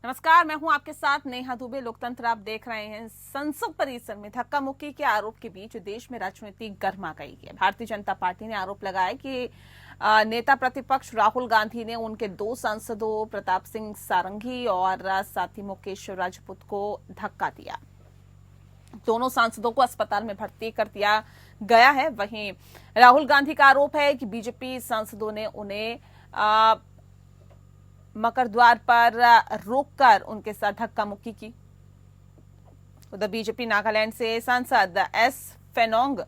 नमस्कार, मैं हूं आपके साथ नेहा दुबे। लोकतंत्र आप देख रहे हैं। संसद परिसर में धक्का मुक्की के आरोप के बीच देश में राजनीति गर्मा गई है। भारतीय जनता पार्टी ने आरोप लगाया कि नेता प्रतिपक्ष राहुल गांधी ने उनके दो सांसदों प्रताप सिंह सारंगी और साथी मुकेश राजपूत को धक्का दिया। दोनों सांसदों को अस्पताल में भर्ती कर दिया गया है। वहीं राहुल गांधी का आरोप है कि बीजेपी सांसदों ने उन्हें मकर द्वार पर रोककर उनके साथ धक्का मुक्की की। उधर बीजेपी नागालैंड से सांसद एस फेनोंग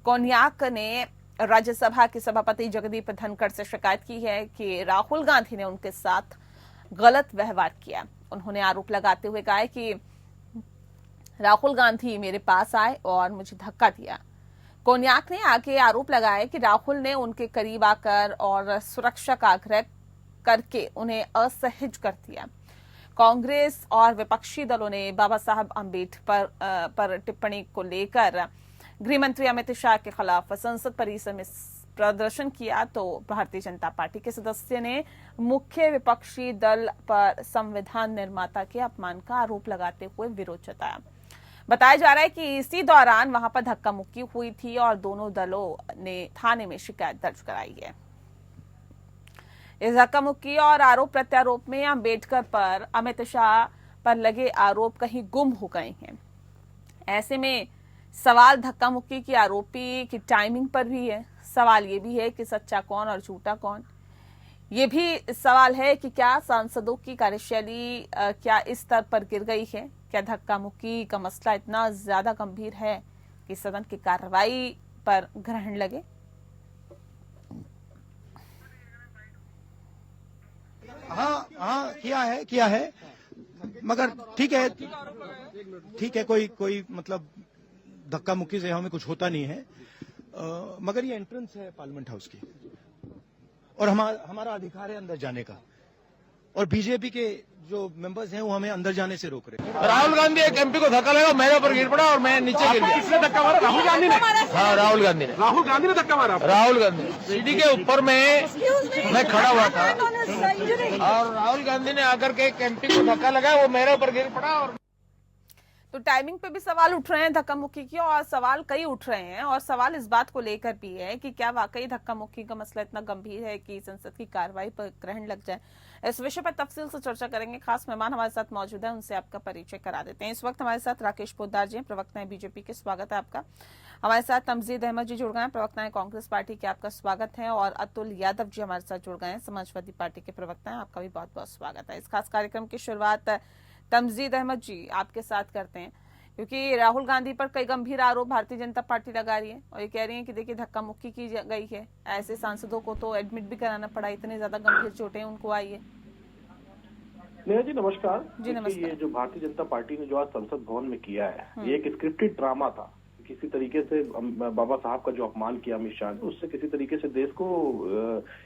कोन्याक ने राज्यसभा के सभापति जगदीप धनखड़ से शिकायत की है कि राहुल गांधी ने उनके साथ गलत व्यवहार किया। उन्होंने आरोप लगाते हुए कहा कि राहुल गांधी मेरे पास आए और मुझे धक्का दिया। कोन्याक ने आगे आरोप लगाया कि राहुल ने उनके करीब आकर और सुरक्षा का आग्रह करके उन्हें असहज कर दिया। कांग्रेस और विपक्षी दलों ने बाबा साहब अम्बेडकर पर टिप्पणी को लेकर गृह मंत्री अमित शाह के खिलाफ संसद परिसर में प्रदर्शन किया, तो भारतीय जनता पार्टी के सदस्य ने मुख्य विपक्षी दल पर संविधान निर्माता के अपमान का आरोप लगाते हुए विरोध जताया। बताया जा रहा है कि इसी दौरान वहां पर धक्का मुक्की हुई थी और दोनों दलों ने थाने में शिकायत दर्ज कराई है। इस धक्का मुक्की और आरोप प्रत्यारोप में अम्बेडकर पर अमित शाह पर लगे आरोप कहीं गुम हो गए हैं। ऐसे में सवाल धक्का मुक्की की आरोपी की टाइमिंग पर भी है। सवाल ये भी है कि सच्चा कौन और झूठा कौन। ये भी सवाल है कि क्या सांसदों की कार्यशैली क्या इस स्तर पर गिर गई है। क्या धक्का मुक्की का मसला इतना ज्यादा गंभीर है कि सदन की कार्रवाई पर ग्रहण लगे। हाँ किया है मगर ठीक है कोई मतलब धक्का मुक्की से हमें कुछ होता नहीं है। मगर ये एंट्रेंस है पार्लियामेंट हाउस की और हमारा अधिकार है अंदर जाने का, और बीजेपी के जो मेंबर्स हैं वो हमें अंदर जाने से रोक रहे हैं। राहुल गांधी एक एमपी को धक्का लगा, मेरे ऊपर गिर पड़ा और मैं नीचे गिर गया। किसने धक्का मारा? राहुल गांधी ने? हाँ, राहुल गांधी ने धक्का मारा। राहुल गांधी सीढ़ी के ऊपर मैं खड़ा हुआ था और राहुल गांधी ने आकर के एक एमपी को धक्का लगाया, वो मेरे ऊपर गिर पड़ा। और तो टाइमिंग पे भी सवाल उठ रहे हैं धक्का मुक्की की, और सवाल कई उठ रहे हैं। और सवाल इस बात को लेकर भी है कि क्या वाकई धक्का मुक्की का मसला इतना गंभीर है कि संसद की कार्रवाई पर ग्रहण लग जाए। इस विषय पर तफसील से चर्चा करेंगे। खास मेहमान हमारे साथ मौजूद है, उनसे आपका परिचय करा देते हैं। इस वक्त हमारे साथ राकेश पोद्दार जी, प्रवक्ता है बीजेपी के, स्वागत है आपका। हमारे साथ तमजीद अहमद जी जुड़ गए हैं, प्रवक्ता है कांग्रेस पार्टी के, आपका स्वागत है। और अतुल यादव जी हमारे साथ जुड़ गए हैं, समाजवादी पार्टी के प्रवक्ता है, आपका भी बहुत बहुत स्वागत है। इस खास कार्यक्रम की शुरुआत तमजीद अहमद जी आपके साथ करते हैं, क्योंकि राहुल गांधी पर कई गंभीर आरोप भारतीय जनता पार्टी लगा रही है और ये कह रही है कि देखिए धक्का मुक्की की गई है। ऐसे सांसदों को तो एडमिट भी कराना पड़ा, इतने ज्यादा गंभीर चोटें उनको आई है। नेहा जी नमस्कार। जी नमस्कार। ये जो भारतीय जनता पार्टी ने जो आज संसद भवन में किया है, ये एक स्क्रिप्टेड ड्रामा था। किसी तरीके से बाबा साहब का जो अपमान किया अमित शाह ने, उससे किसी तरीके से देश को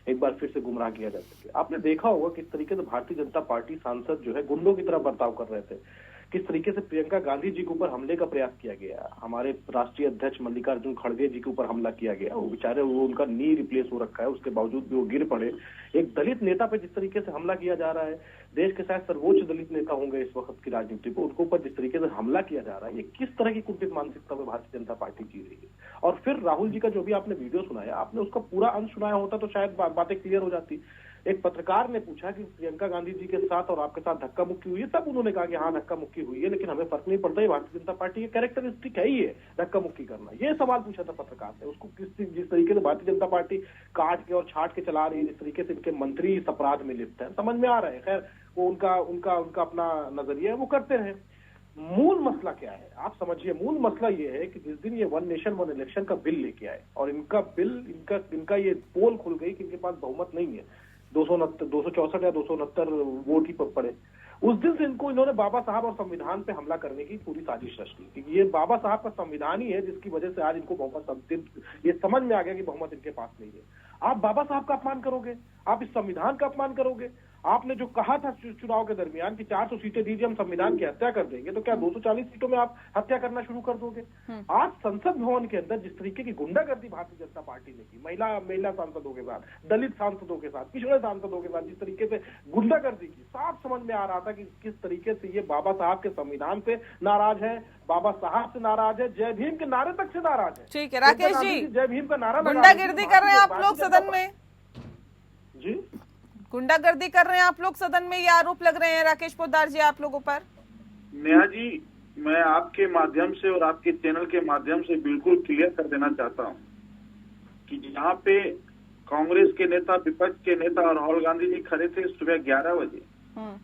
एक बार फिर से गुमराह किया जा सके। आपने देखा होगा किस तरीके से भारतीय जनता पार्टी सांसद जो है गुंडों की तरह बर्ताव कर रहे थे। किस तरीके से प्रियंका गांधी जी के ऊपर हमले का प्रयास किया गया, हमारे राष्ट्रीय अध्यक्ष मल्लिकार्जुन खड़गे जी के ऊपर हमला किया गया। वो बेचारे उनका नी रिप्लेस हो रखा है, उसके बावजूद भी वो गिर पड़े। एक दलित नेता पे जिस तरीके से हमला किया जा रहा है, देश के शायद सर्वोच्च दलित नेता होंगे इस वक्त की राजनीति को, उनके ऊपर जिस तरीके से हमला किया जा रहा है, ये किस तरह की कुंठित मानसिकता में भारतीय जनता पार्टी जी रही है। और फिर राहुल जी का जो भी आपने वीडियो सुनाया, आपने उसका पूरा अंश सुनाया होता तो शायद बातें क्लियर हो जाती। एक पत्रकार ने पूछा कि प्रियंका गांधी जी के साथ और आपके साथ धक्का मुक्की हुई है, तब उन्होंने कहा कि हाँ धक्का मुक्की हुई है, लेकिन हमें फर्क नहीं पड़ता, ये भारतीय जनता पार्टी की कैरेक्टरिस्टिक है ही है धक्का मुक्की करना। ये सवाल पूछा था पत्रकार ने उसको। जिस तरीके से भारतीय जनता पार्टी काट के और छाट के चला रही है, जिस तरीके से इनके मंत्री इस अपराध में लिप्त है, समझ में आ रहा है। खैर वो उनका अपना नजरिया है, वो करते रहे। मूल मसला क्या है आप समझिए। मूल मसला ये है कि जिस दिन ये वन नेशन वन इलेक्शन का बिल लेके आए और इनका ये पोल खुल गई कि इनके पास बहुमत नहीं है, 264 या 269 वोट ही पड़े, उस दिन से इन्होंने बाबा साहब और संविधान पे हमला करने की पूरी साजिश रच ली। ये बाबा साहब का संविधान ही है जिसकी वजह से आज इनको बहुमत, ये समझ में आ गया कि बहुमत इनके पास नहीं है। आप बाबा साहब का अपमान करोगे, आप इस संविधान का अपमान करोगे, आपने जो कहा था चुनाव के दरमियान कि 400 सीटें दीजिए, हम संविधान की हत्या कर देंगे, तो क्या 240 सीटों में आप हत्या करना शुरू कर दोगे? आज संसद भवन के अंदर जिस तरीके की गुंडागर्दी भारतीय जनता पार्टी ने की, महिला सांसदों के साथ, दलित सांसदों के साथ, पिछड़े सांसदों के साथ जिस तरीके से गुंडागर्दी की, साफ समझ में आ रहा था कि किस तरीके से ये बाबा साहब के संविधान से नाराज है, बाबा साहब से नाराज है, जय भीम के नारे तक से नाराज है। ठीक है राकेश जी, जय भीम का नारा गुंडागिर्दी कर रहे हैं आप लोग सदन में, जी गुंडागर्दी कर रहे हैं आप लोग सदन में, ये आरोप लग रहे हैं राकेश पोद्दार जी आप लोगों पर। नेहा जी, मैं आपके माध्यम से और आपके चैनल के माध्यम से बिल्कुल क्लियर कर देना चाहता हूं कि यहाँ पे कांग्रेस के नेता, विपक्ष के नेता और राहुल गांधी जी खड़े थे सुबह 11 बजे।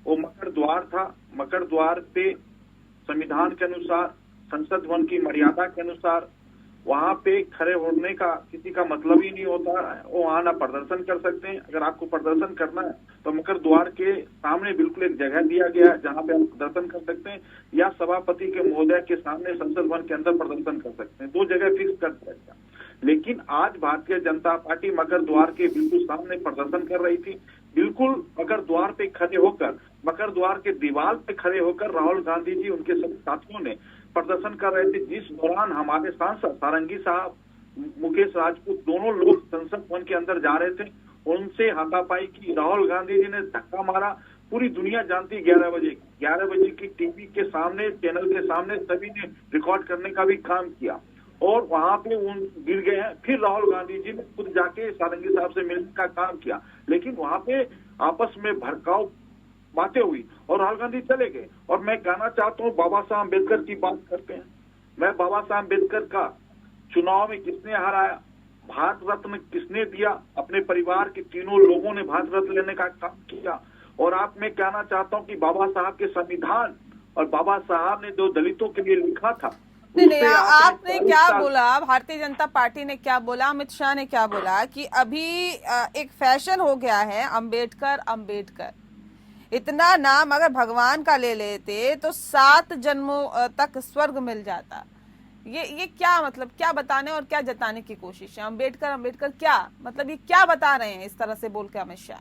वो मकर द्वार था, मकर द्वार पे संविधान के अनुसार, संसद भवन की मर्यादा के अनुसार वहां पे खड़े होने का किसी का मतलब ही नहीं होता है। वो वहां ना प्रदर्शन कर सकते हैं। अगर आपको प्रदर्शन करना है तो मकर द्वार के सामने बिल्कुल एक जगह दिया गया है जहां पे आप प्रदर्शन कर सकते हैं, या सभापति के महोदय के सामने संसद भवन के अंदर प्रदर्शन कर सकते हैं। 2 जगह फिक्स कर दिया गया। लेकिन आज भारतीय जनता पार्टी मकर द्वार के बिल्कुल सामने प्रदर्शन कर रही थी। बिल्कुल मकर द्वार पे खड़े होकर, मकर द्वार के दीवार पे खड़े होकर राहुल गांधी जी, उनके सभी साथियों ने प्रदर्शन कर रहे थे। जिस दौरान हमारे सांसद सारंगी साहब, मुकेश राजपूत दोनों लोग संसद भवन के अंदर जा रहे थे, उनसे हाथापाई की। राहुल गांधी जी ने धक्का मारा। पूरी दुनिया जानती 11 बजे की टीवी के सामने, चैनल के सामने सभी ने रिकॉर्ड करने का भी काम किया और वहां पे उन गिर गए हैं। फिर राहुल गांधी जी ने खुद जाके सारंगी साहब से मिलने का काम किया, लेकिन वहां पे आपस में भड़काऊ बातें हुई और राहुल गांधी चले गए। और मैं कहना चाहता हूँ, बाबा साहब अम्बेडकर की बात करते हैं। मैं बाबा साहब अम्बेडकर का चुनाव में किसने हराया, भारत रत्न किसने दिया, अपने परिवार के तीनों लोगों ने भारत रत्न लेने का काम किया। और आप, मैं कहना चाहता हूँ कि बाबा साहब के संविधान और बाबा साहब ने जो दलितों के लिए लिखा था, नहीं, आपने क्या बोला, भारतीय जनता पार्टी ने क्या बोला, अमित शाह ने क्या बोला कि अभी एक फैशन हो गया है अम्बेडकर अम्बेडकर। इतना नाम अगर भगवान का ले लेते तो 7 जन्मों तक स्वर्ग मिल जाता। ये क्या मतलब, क्या बताने और क्या जताने की कोशिश है? अम्बेडकर अम्बेडकर क्या मतलब, ये क्या बता रहे हैं इस तरह से बोल के अमित शाह?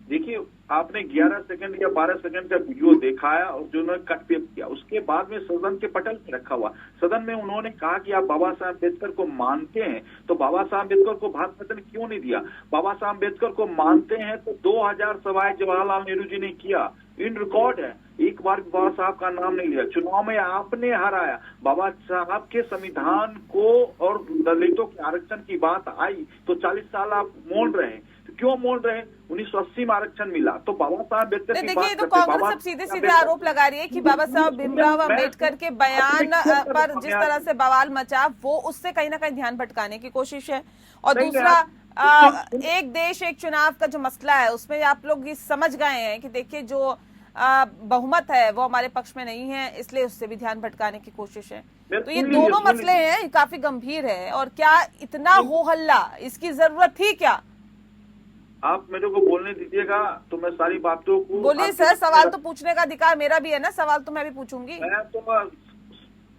देखिए, आपने 11 सेकंड या 12 सेकंड का वीडियो देखा है और जो उन्होंने कट पेस्ट किया, उसके बाद में सदन के पटल पे रखा हुआ। सदन में उन्होंने कहा कि आप बाबा साहब अम्बेडकर को मानते हैं तो बाबा साहब अम्बेडकर को भारत रत्न क्यों नहीं दिया? बाबा साहब अम्बेडकर को मानते हैं तो 2000 सभाएं जवाहरलाल नेहरू जी ने किया, इन रिकॉर्ड है। एक बार बाबा साहब का नाम नहीं लिया। चुनाव में आपने हराया। बाबा साहब के संविधान को और दलितों के आरक्षण की बात आई तो 40 साल आप मौन रहे। क्यों मोड़ रहे हैं? 1980 में आरक्षण मिला तो बाबा साहब अम्बेडकर की बात तो कांग्रेस अब सीधे सीधे आरोप लगा रही है कि बाबा साहब भीमराव अम्बेडकर के बयान पर जिस तरह से बवाल मचा, वो उससे कहीं ना कहीं ध्यान भटकाने की कोशिश है। और दूसरा, एक देश एक चुनाव का जो मसला है उसमें आप लोग ये समझ गए हैं कि देखिए जो बहुमत है वो हमारे पक्ष में नहीं है, इसलिए उससे भी ध्यान भटकाने की कोशिश है। तो ये दोनों मसले हैं, काफी गंभीर है। और क्या इतना हो हल्ला, इसकी जरूरत थी क्या? आप मेरे को बोलने दीजिएगा तो मैं सारी बातों को। बोलिए सर, सवाल तो पूछने का अधिकार मेरा भी है ना, सवाल तो मैं भी पूछूंगी। मैं तो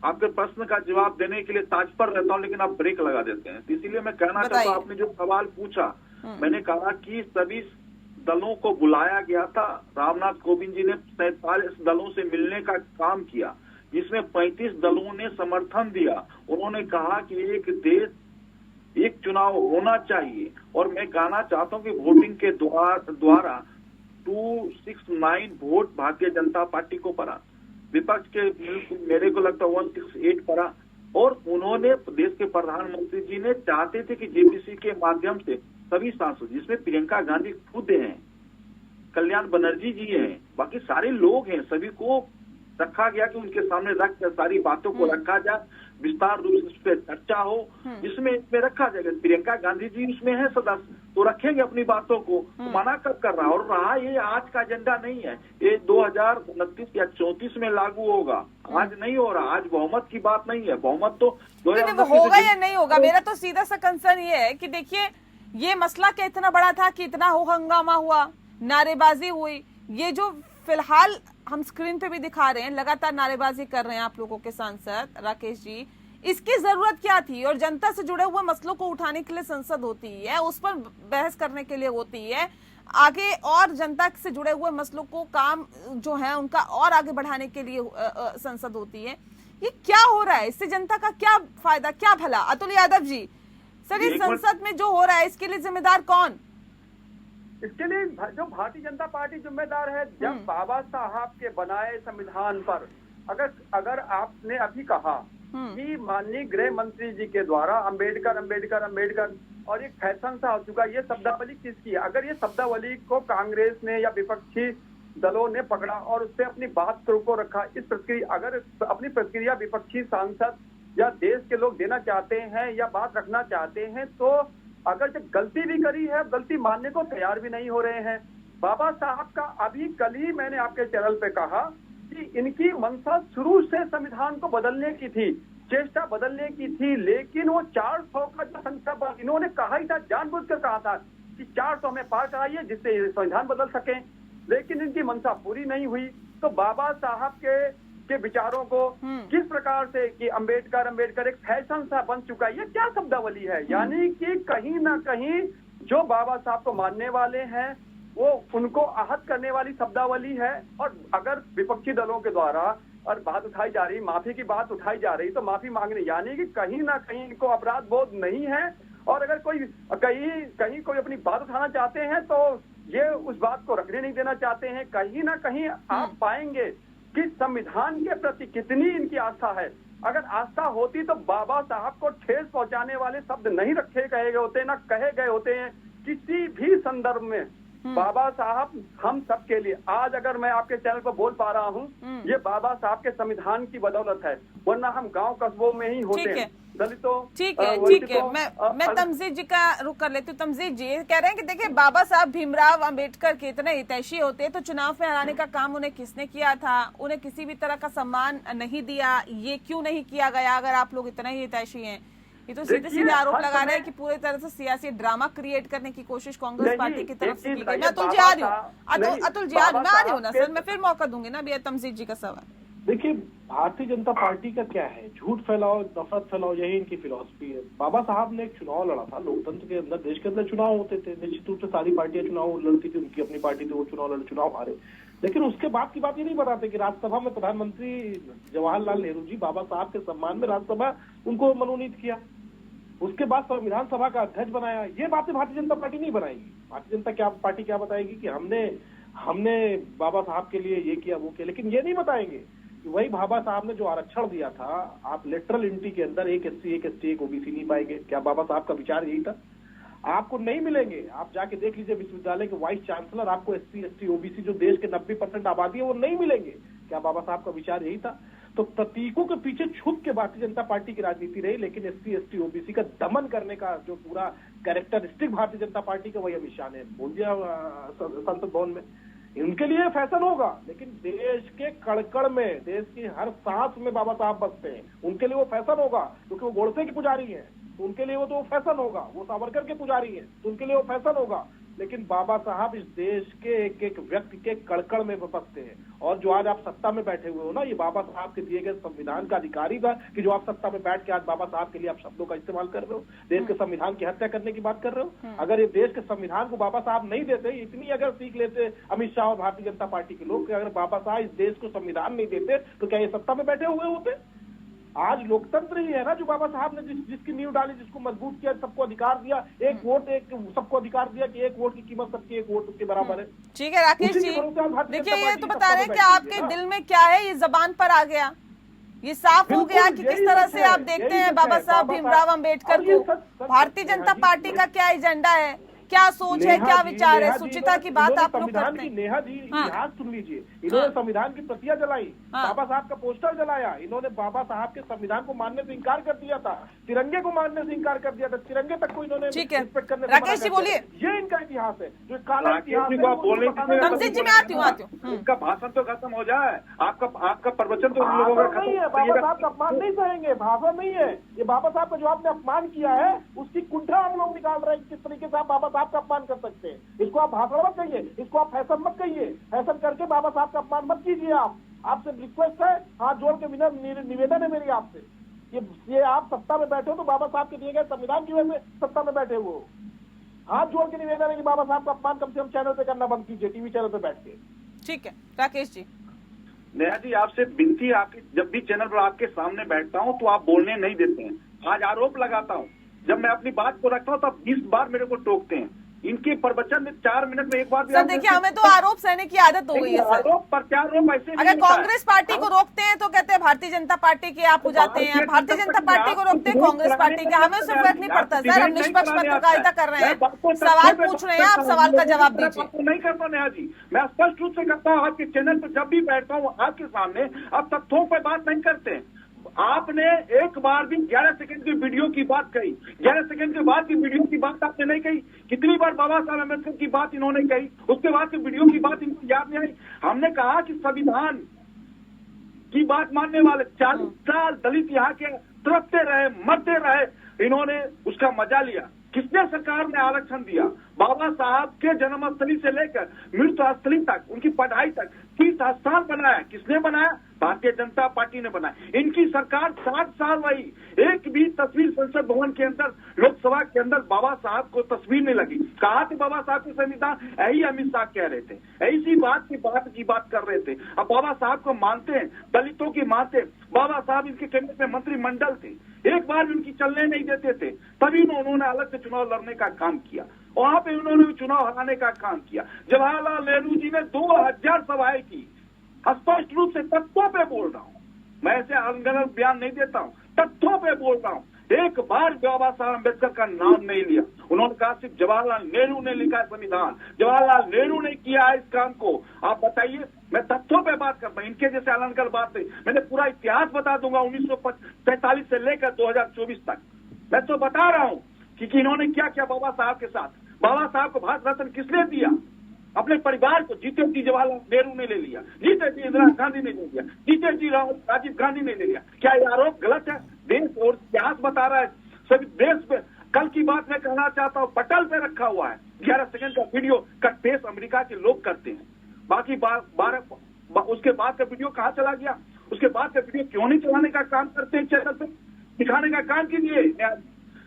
आपके प्रश्न का जवाब देने के लिए ताजपर रहता हूँ, लेकिन आप ब्रेक लगा देते हैं। इसीलिए मैं कहना चाहता हूँ, आपने जो सवाल पूछा, मैंने कहा कि सभी दलों को बुलाया गया था। रामनाथ कोविंद जी ने 47 दलों से मिलने का काम किया, जिसमें 35 दलों ने समर्थन दिया। उन्होंने कहा कि एक देश एक चुनाव होना चाहिए। और मैं कहना चाहता हूं कि वोटिंग के द्वारा 269 वोट भारतीय जनता पार्टी को पड़ा, विपक्ष के मेरे को लगता है 168 पड़ा। और उन्होंने, देश के प्रधानमंत्री जी ने चाहते थे कि जेपीसी के माध्यम से सभी सांसद, जिसमें प्रियंका गांधी खुद हैं, कल्याण बनर्जी जी हैं, बाकी सारे लोग हैं, सभी को रखा गया कि उनके सामने रख कर सारी बातों को रखा जाए, विस्तार रूप से उस पर चर्चा हो, जिसमें इसमें रखा जाएगा। प्रियंका गांधी जी इसमें है सदस्य, तो रखेंगे अपनी बातों को। तो मना कब कर रहा? और रहा, ये आज का एजेंडा नहीं है, ये 2029 या 34 में लागू होगा, आज नहीं हो रहा। आज बहुमत की बात नहीं है, बहुमत तो होगा या नहीं होगा। मेरा तो सीधा सा कंसर्न ये है कि देखिए, ये मसला क्या इतना बड़ा था कि इतना हो हंगामा हुआ, नारेबाजी हुई। ये जो फिलहाल हम स्क्रीन पे भी दिखा रहे हैं, लगातार नारेबाजी कर रहे हैं आप लोगों के सांसद राकेश जी, इसकी जरूरत क्या थी? और जनता से जुड़े हुए मसलों को उठाने के लिए संसद होती है, उस पर बहस करने के लिए होती है। आगे और जनता से जुड़े हुए मसलों को काम जो है उनका और आगे बढ़ाने के लिए संसद होती है। ये क्या हो रहा है, इससे जनता का क्या फायदा, क्या भला? अतुल यादव जी, सर इस संसद में जो हो रहा है इसके लिए जिम्मेदार कौन? इसके लिए जो भारतीय जनता पार्टी जिम्मेदार है। जब बाबा साहब के बनाए संविधान पर अगर आपने अभी कहा कि माननीय गृह मंत्री जी के द्वारा अंबेडकर और एक फैशन सा हो चुका, ये शब्दावली किसकी है? अगर ये शब्दावली को कांग्रेस ने या विपक्षी दलों ने पकड़ा और उससे अपनी बात को रखा, इस प्रतिक्रिया अगर अपनी प्रतिक्रिया विपक्षी सांसद या देश के लोग देना चाहते हैं या बात रखना चाहते हैं, तो अगर जब गलती भी करी है, गलती मानने को तैयार भी नहीं हो रहे हैं। बाबा साहब का अभी कल ही मैंने आपके चैनल पे कहा कि इनकी मंशा शुरू से संविधान को बदलने की थी, चेष्टा बदलने की थी, लेकिन वो 400 का जो संख्या इन्होंने कहा ही था, जानबूझकर कहा था कि 400 में पार कराइए जिससे संविधान बदल सके, लेकिन इनकी मंशा पूरी नहीं हुई। तो बाबा साहब के विचारों को किस प्रकार से कि अंबेडकर एक फैशन सा बन चुका है, ये क्या शब्दावली है? यानी कि कहीं ना कहीं जो बाबा साहब को मानने वाले हैं वो उनको आहत करने वाली शब्दावली है। और अगर विपक्षी दलों के द्वारा और बात उठाई जा रही, माफी की बात उठाई जा रही, तो माफी मांगने, यानी कि कहीं ना कहीं इनको अपराध बोध नहीं है। और अगर कोई कहीं कोई अपनी बात उठाना चाहते हैं तो ये उस बात को रखने नहीं देना चाहते हैं। कहीं ना कहीं आप पाएंगे कि संविधान के प्रति कितनी इनकी आस्था है। अगर आस्था होती तो बाबा साहब को ठेस पहुंचाने वाले शब्द नहीं रखे गए होते, ना कहे गए होते हैं किसी भी संदर्भ में। बाबा साहब हम सब के लिए, आज अगर मैं आपके चैनल पर बोल पा रहा हूँ, ये बाबा साहब के संविधान की बदौलत है, वरना हम गांव कस्बों में ही होते हैं, दलितों। ठीक है, मैं तमजीद जी का रुख कर लेती हूँ। तमजीद जी कह रहे हैं कि देखिए बाबा साहब भीमराव अंबेडकर के इतने हितैषी होते तो चुनाव में हराने का काम उन्हें किसने किया था? उन्हें किसी भी तरह का सम्मान नहीं दिया, ये क्यों नहीं किया गया? अगर आप लोग इतना ही हितैषी हैं, ये तो सीधे सीधे आरोप लगा रहे हैं कि पूरी तरह से सियासी ड्रामा क्रिएट करने की कोशिश कांग्रेस पार्टी की तरफ से की गई। मैं अतुल जी आ रही हूँ, अतुल जी मैं आ रही हूँ ना सर, मैं फिर मौका दूंगी ना भैया तमजीद जी का सवाल। देखिए, भारतीय जनता पार्टी का क्या है, झूठ फैलाओ, नफरत फैलाओ, यही इनकी फिलॉसफी है। बाबा साहब ने एक चुनाव लड़ा था, लोकतंत्र के अंदर, देश के अंदर चुनाव होते थे, निश्चित रूप से सारी पार्टियां चुनाव लड़ती थी, उनकी अपनी पार्टी थी, वो चुनाव हारे। लेकिन उसके बाद की बात ये नहीं बताते कि राज्यसभा में प्रधानमंत्री जवाहरलाल नेहरू जी बाबा साहब के सम्मान में राज्यसभा उनको मनोनीत किया, उसके बाद संविधान सभा का अध्यक्ष बनाया। ये बातें भारतीय जनता पार्टी नहीं बनाएगी। भारतीय जनता पार्टी क्या बताएगी कि हमने बाबा साहब के लिए ये किया, वो किया, लेकिन ये नहीं बताएंगे कि वही बाबा साहब ने जो आरक्षण दिया था, आप लेटरल एंट्री के अंदर एक SC, एक ST, एक OBC नहीं पाएंगे। क्या बाबा साहब का विचार यही था? आपको नहीं मिलेंगे। आप जाके देख लीजिए विश्वविद्यालय के वाइस चांसलर, आपको SC, ST, OBC जो देश के 90% आबादी है वो नहीं मिलेंगे। क्या बाबा साहब का विचार यही था? तो प्रतीकों के पीछे छुप के भारतीय जनता पार्टी की राजनीति रही, लेकिन SC, ST, OBC का दमन करने का जो पूरा कैरेक्टरिस्टिक भारतीय जनता पार्टी का, वही अमित शाह ने बोल दिया संसद भवन में। उनके लिए फैशन होगा, लेकिन देश के कड़कड़ में, देश की हर सांस में बाबा साहब बसते हैं। उनके लिए वो फैशन होगा क्योंकि वो गोडसे की पुजारी हैं, तो उनके लिए वो तो फैशन होगा। वो सावरकर के पुजारी हैं, तो उनके लिए वो फैशन होगा। लेकिन बाबा साहब इस देश के एक एक व्यक्ति के कड़कड़ में बसते हैं। और जो आज आप सत्ता में बैठे हुए हो ना, ये बाबा साहब के दिए गए संविधान का अधिकारी था कि जो आप सत्ता में बैठ के आज बाबा साहब के लिए आप शब्दों का इस्तेमाल कर रहे हो, देश के संविधान की हत्या करने की बात कर रहे हो। अगर ये देश के संविधान को बाबा साहब नहीं देते, इतनी अगर सीख लेते अमित शाह और भारतीय जनता पार्टी के लोग कि अगर बाबा साहब इस देश को संविधान नहीं देते तो क्या ये सत्ता में बैठे हुए होते? आज लोकतंत्र ही है ना जो बाबा साहब ने जिसकी नींव डाली, जिसको मजबूत किया, सबको अधिकार दिया, एक वोट, एक सबको अधिकार दिया कि एक वोट की कीमत सबकी एक वोट के बराबर है। ठीक है राकेश जी, देखिए ये तो बता रहे हैं कि आपके दिल में क्या है, ये जबान पर आ गया, ये साफ हो गया कि किस तरह से आप देखते हैं बाबा साहब भीमराव अंबेडकर को। भारतीय जनता पार्टी का क्या एजेंडा है, क्या सोच है, क्या विचार है? सुचिता की बात आप लोग करते हैं। नेहा जी इतिहास सुन लीजिए, इन्होंने संविधान की प्रतियां जलाई, बाबा साहब का पोस्टर जलाया, इन्होंने बाबा साहब के संविधान को मानने से इंकार कर दिया था, तिरंगे को मानने से इंकार कर दिया था, तिरंगे तक को इन्होंने रिस्पेक्ट करने से राकेश जी बोलिए, ये इनका इतिहास है, जो काला इतिहास है। तमजीद जी मैं आती हूँ। उनका भाषण तो खत्म हो जाए, आपका प्रवचन तो उन लोगों का नहीं है। बाबा साहब का अपमान नहीं सहेंगे, भाषण नहीं है ये। बाबा साहब का जो आपने अपमान किया है उसकी कुंठा हम लोग निकाल रहे हैं, किस तरीके से आप बाबा साहब का अपमान कर सकते हैं। इसको आप भाषण मत कहिए, इसको आप फैशन मत कहिए, फैशन करके बाबा साहब का अपमान मत कीजिए। आपसे रिक्वेस्ट है, हाथ जोड़ के निवेदन है मेरी आपसे, ये आप सत्ता में बैठे हो तो बाबा साहब के दिए गए संविधान की वजह से सत्ता में बैठे हो। हाथ जोड़ के निवेदन है कि बाबा साहब का अपमान कम से कम चैनल पे करना बंद कीजिए, टीवी चैनल पे बैठ के। ठीक है राकेश जी। नेहा जी, आपसे विनती है, आपकी जब भी चैनल पर आपके सामने बैठता हूं तो आप बोलने नहीं देते हैं। आज आरोप लगाता हूं, जब मैं अपनी बात को रखता हूं तब 20 बार मेरे को टोकते हैं। इनके प्रवचन में 4 मिनट में एक बार भी सर देखिए, हमें तो आरोप सहने की आदत हो गई है सर। आरोप प्रत्यारोप ऐसे अगर कांग्रेस पार्टी को रोकते हैं तो कहते हैं भारतीय जनता पार्टी के आप हो जाते हैं, भारतीय जनता पार्टी को रोकते हैं कांग्रेस पार्टी के। हमें उससे फर्क नहीं पड़ता सर, हम निष्पक्ष पत्रकारिता कर रहे हैं, सवाल पूछ रहे हैं, आप सवाल का जवाब दीजिए। नहीं करता नेहा जी, मैं स्पष्ट रूप से करता हूँ। आपके चैनल पर जब भी बैठता हूँ आपके सामने, आप तथ्यों पर बात नहीं करते हैं। आपने एक बार भी 11 सेकंड की वीडियो की बात कही, 11 सेकंड के बाद की वीडियो की बात आपने नहीं कही। कितनी बार बाबा साहब अम्बेडकर की बात इन्होंने कही, उसके बाद की वीडियो की बात इनको याद नहीं आई। हमने कहा कि संविधान की बात मानने वाले 40 साल दलित यहाँ के तड़पते रहे, मरते रहे, इन्होंने उसका मजा लिया। किसने सरकार ने आरक्षण दिया? बाबा साहब के जन्मस्थली से लेकर मृत्यु स्थली तक, उनकी पढ़ाई तक तीर्थ स्थान बनाया। किसने बनाया? भारतीय जनता पार्टी ने बनाया। इनकी सरकार 60 साल रही, एक भी तस्वीर संसद भवन के अंदर, लोकसभा के अंदर बाबा साहब को तस्वीर नहीं लगी। कहा थे बाबा साहब के संविधान, यही अमित शाह कह रहे थे, ऐसी बात की बात कर रहे थे। अब बाबा साहब को मानते हैं, दलितों की मानते हैं। बाबा साहब इनके कैबिनेट में मंत्रिमंडल थे, एक बार भी उनकी चलने नहीं देते थे, तभी उन्होंने अलग से चुनाव लड़ने का काम किया, वहां पे उन्होंने भी चुनाव हराने का काम किया। जवाहरलाल नेहरू जी ने 2000 सभाएं की। स्पष्ट रूप से तथ्यों पे बोल रहा हूँ, मैं ऐसे अलग बयान नहीं देता हूँ, तथ्यों पे बोल रहा हूँ। एक बार बाबा साहब अम्बेडकर का नाम नहीं लिया। उन्होंने कहा सिर्फ जवाहरलाल नेहरू ने लिखा है संविधान, जवाहरलाल नेहरू ने किया है इस काम को। आप बताइए, मैं तथ्यों पे बात करता हूँ, इनके जैसे अलंकर बात नहीं। मैंने पूरा इतिहास बता दूंगा 1945 से लेकर 2024 तक। मैं तो बता रहा हूँ कि इन्होंने क्या किया बाबा साहब के साथ। बाबा साहब को भारत रत्न किसने दिया? अपने परिवार को। जीते जी जवाहरलाल नेहरू ने ले लिया, जीते जी इंदिरा गांधी ने ले लिया, जीते जी राजीव गांधी ने ले लिया। क्या ये आरोप गलत है? देश और इतिहास बता रहा है, सभी देश में। कल की बात मैं कहना चाहता हूँ, पटल पे रखा हुआ है 11 सेकंड का वीडियो, कट पेस्ट अमेरिका के लोग करते हैं। बाकी 12 उसके बाद का वीडियो कहाँ चला गया? उसके बाद का वीडियो क्यों नहीं चलाने का काम करते हैं? चैनल पे दिखाने का काम कीजिए,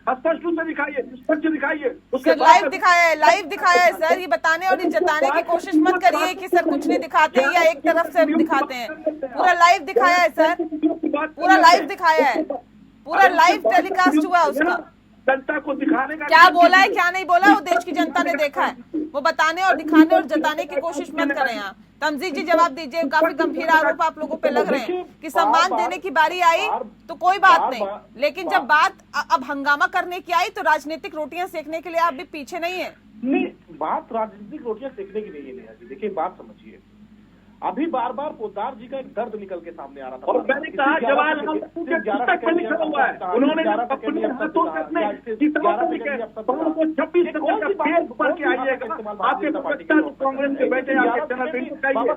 स्पष्ट रूप से दिखाइए, निष्पक्ष दिखाइए। उसके लाइव दिखाया है सर। ये बताने और जताने की कोशिश मत करिए कि सर कुछ नहीं दिखाते हैं या एक तरफ से दिखाते हैं। पूरा लाइव दिखाया है सर, पूरा लाइव दिखाया है, पूरा लाइव टेलीकास्ट हुआ उसका। जनता को दिखाने का क्या बोला है क्या नहीं बोला वो देश की जनता ने देखा है। वो बताने और दिखाने और जताने की कोशिश मत करें। यहाँ तमजीद जी जवाब दीजिए। काफी गंभीर आरोप आप लोगों पे लग रहे हैं कि सम्मान देने की बारी आई तो कोई बात नहीं, लेकिन जब बात अब हंगामा करने की आई तो राजनीतिक रोटियां सेकने के लिए आप भी पीछे नहीं है। नहीं, बात राजनीतिक रोटियां सेकने की नहीं है नेहा जी। देखिए बात समझिए, अभी बार बार पोद्दार जी का एक दर्द निकल के सामने आ रहा था। और मैंने कहा जवाहरलाल पुस्तक पर लिखा हुआ है, उन्होंने अपने हाथों से अपने किताबों में लिखे 26 नंबर का पेज पढ़ के आइएगा। आपके प्रवक्ता जो कांग्रेस के बैठे आपके चैनल पे इनको कहिए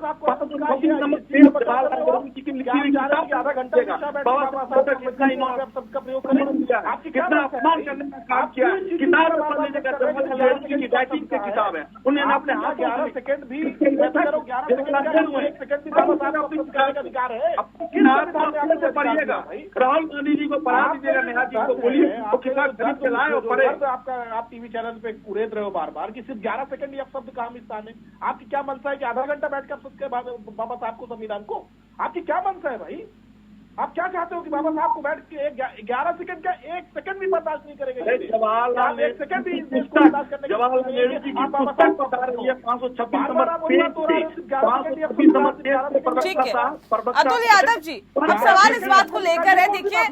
26 नंबर पेज जवाहरलाल नेहरू जी की लिखी हुई किताब आधा घंटा बाबा साहब कितना इन्होंने सबका प्रयोग किया, कितना अपमान करने का काम किया। किताब पढ़ने जगह जवाहरलाल नेहरू जी की राइटिंग की किताब है, उन्होंने अपने हाथ 11 सेकंड भी 11 सेकंड एक सेकंड भी बाबा साहब को दिखाने का अधिकार है। से पढ़िएगा, राहुल गांधी जी को पढ़ा दीजिएगा, नेहा जी को बोलिए वो किताब खरीद के लाए और पढ़े। आप टीवी चैनल पे उड़ेद रहे हो बार बार कि सिर्फ 11 सेकंड ही आप शब्द कहा मिलता है। आपकी क्या मनसा है कि आधा घंटा बैठकर आप सबके बाबा साहब को, संविधान को, आपकी क्या मनसा है भाई? आप क्या चाहते हो कि बाबा साहब को बैठ के 11 सेकंड का 1 सेकंड भी बर्दाश्त नहीं करेंगे? जवाहरलाल 1 सेकंड भी जवाहरलाल नेहरू जी की पुस्तक बता रही है 526 नंबर ठीक है। अतुल यादव जी, अब सवाल इस बात को लेकर है, देखिए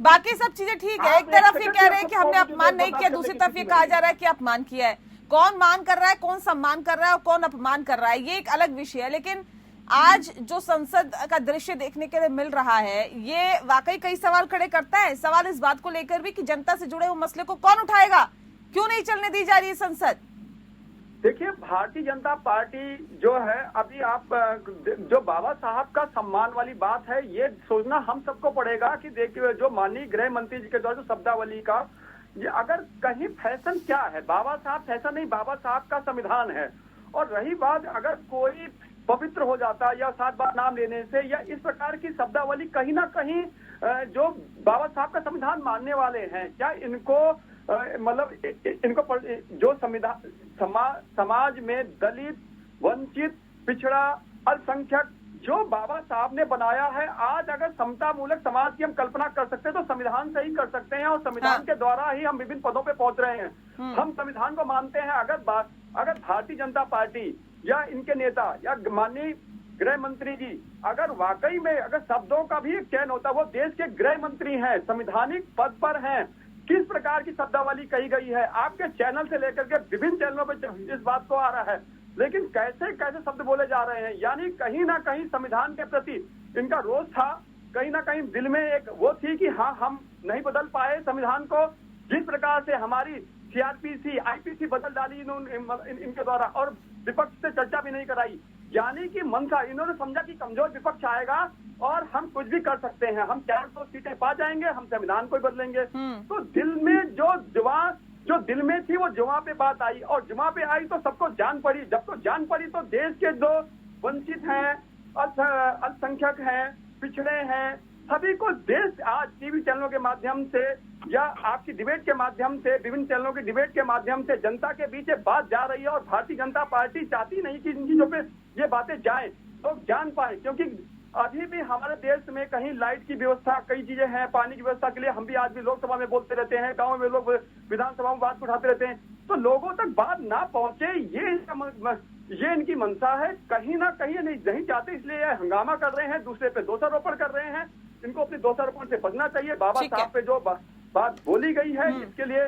बाकी सब चीजें ठीक है, एक तरफ ये कह रहे हैं कि हमने अपमान नहीं किया, दूसरी तरफ ये कहा जा रहा है कि अपमान किया है। कौन मान कर रहा है, कौन सम्मान कर रहा है और कौन अपमान कर रहा है, ये एक अलग विषय है। लेकिन आज जो संसद का दृश्य देखने के लिए मिल रहा है ये वाकई कई सवाल खड़े करता है। सवाल इस बात को लेकर भी कि जनता से जुड़े हुए मसले को कौन उठाएगा, क्यों नहीं चलने दी जा रही है संसद। देखिए, भारतीय जनता पार्टी जो है, अभी आप जो बाबा साहब का सम्मान वाली बात है, ये सोचना हम सबको पड़ेगा कि देखिए जो माननीय गृह मंत्री जी के द्वारा जो शब्दावली का, ये अगर कहीं फैशन क्या है, बाबा साहब फैशन नहीं, बाबा साहब का संविधान है। और रही बात, अगर कोई पवित्र हो जाता या 7 बार नाम लेने से या इस प्रकार की शब्दावली, कहीं ना कहीं जो बाबा साहब का संविधान मानने वाले हैं, क्या इनको मतलब इनको जो संविधान समाज में दलित, वंचित, पिछड़ा, अल्पसंख्यक जो बाबा साहब ने बनाया है, आज अगर समता मूलक समाज की हम कल्पना कर सकते हैं तो संविधान से ही कर सकते हैं, और संविधान के द्वारा ही हम विभिन्न पदों पे पहुंच रहे हैं। हम संविधान को मानते हैं। अगर भारतीय जनता पार्टी या इनके नेता या माननीय गृह मंत्री जी अगर वाकई में अगर शब्दों का भी एक चयन होता, वो देश के गृह मंत्री हैं, संवैधानिक पद पर हैं, किस प्रकार की शब्दावली कही गई है, आपके चैनल से लेकर के विभिन्न चैनलों पर इस बात को आ रहा है, लेकिन कैसे कैसे शब्द बोले जा रहे हैं। यानी कहीं ना कहीं संविधान के प्रति इनका रोष था, कहीं ना कहीं दिल में एक वो थी कि हाँ, हम नहीं बदल पाए संविधान को, जिस प्रकार से हमारी सीआरपीसी, आईपीसी बदल डाली इनके द्वारा, और विपक्ष से चर्चा भी नहीं कराई। यानी कि मनसा इन्होंने समझा कि कमजोर विपक्ष आएगा और हम कुछ भी कर सकते हैं, हम 400 सीटें पा जाएंगे, हम संविधान को ही बदलेंगे। तो दिल में जो दिल में थी वो जुमा पे बात आई, और जुमा पे आई तो सबको जान पड़ी। जब तो जान पड़ी तो देश के जो वंचित हैं, अल्पसंख्यक हैं, पिछड़े हैं, सभी को देश आज टीवी चैनलों के माध्यम से या आपकी डिबेट के माध्यम से, विभिन्न चैनलों की डिबेट के माध्यम से जनता के बीच बात जा रही है। और भारतीय जनता पार्टी चाहती नहीं कि इन चीजों पे ये बातें जाएं, तो जान पाए, क्योंकि अभी भी हमारे देश में कहीं लाइट की व्यवस्था, कई चीजें हैं, पानी की व्यवस्था के लिए हम भी आज भी लोकसभा में बोलते रहते हैं, गाँव में लोग विधानसभा में बात उठाते रहते हैं, तो लोगों तक बात ना पहुंचे ये इनकी मंशा है। कहीं ना कहीं नहीं चाहते, इसलिए ये हंगामा कर रहे हैं, दूसरे पे दोषारोपण कर रहे हैं। इनको अपने दोषारोपण से बचना चाहिए। बाबा साहब पे जो बात बोली गई है, इसके लिए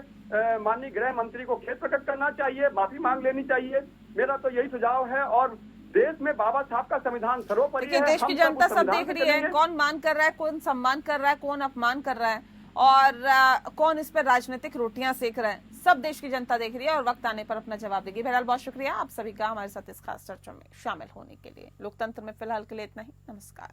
माननीय गृह मंत्री को खेद प्रकट करना चाहिए, माफी मांग लेनी चाहिए। मेरा तो यही सुझाव है। और देश में बाबा साहब का संविधान सर्वोपरि है। देश की जनता सब देख रही है, कौन मान कर रहा है, कौन सम्मान कर रहा है, कौन अपमान कर रहा है, और कौन इस पर राजनीतिक रोटियां सेक रहा है, सब देश की जनता देख रही है और वक्त आने पर अपना जवाब देगी। बहरहाल बहुत शुक्रिया आप सभी का हमारे साथ इस खास चर्चा में शामिल होने के लिए। लोकतंत्र में फिलहाल के लिए इतना ही। नमस्कार।